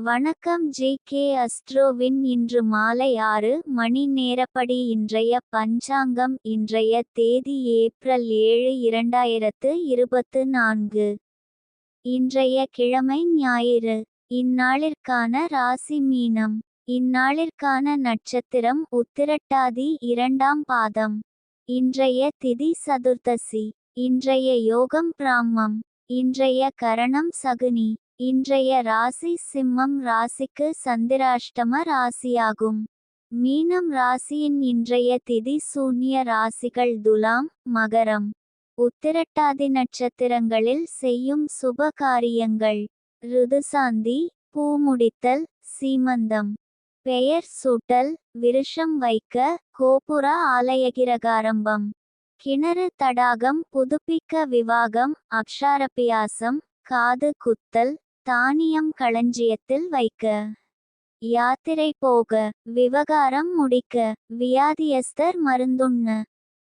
வணக்கம் ஜே.கே. அஸ்ட்ரோவின் இன்று மாலை 6 மணி நேரப்படி இன்றைய பஞ்சாங்கம். இன்றைய தேதி ஏப்ரல் 7 2024. இன்றைய கிழமை ஞாயிறு. இந்நாளிற்கான ராசி மீனம். இந்நாளிற்கான நட்சத்திரம் உத்திரட்டாதி 2ஆம் பாதம். இன்றைய திதி சதுர்த்தசி. இன்றைய யோகம் பிராம்மம். இன்றைய கரணம் சகுனி. இன்றைய ராசி சிம்மம் ராசிக்கு சந்திராஷ்டம ராசியாகும். மீனம் ராசியின் இன்றைய திதி சூன்ய ராசிகள் துலாம், மகரம். உத்திரட்டாதி நட்சத்திரங்களில் செய்யும் சுப காரியங்கள்: ருதுசாந்தி, பூமுடித்தல், சீமந்தம், பெயர் சூட்டல், விருஷம் வைக்க, கோபுர ஆலயகிரகாரம்பம், கிணறு தடாகம் புதுப்பிக்க, விவாகம், அக்ஷாரபியாசம், காது குத்தல், தானியம் களஞ்சியத்தில் வைக்க, யாத்திரை போக, விவகாரம் முடிக்க, வியாதியஸ்தர் மருந்துண்ண,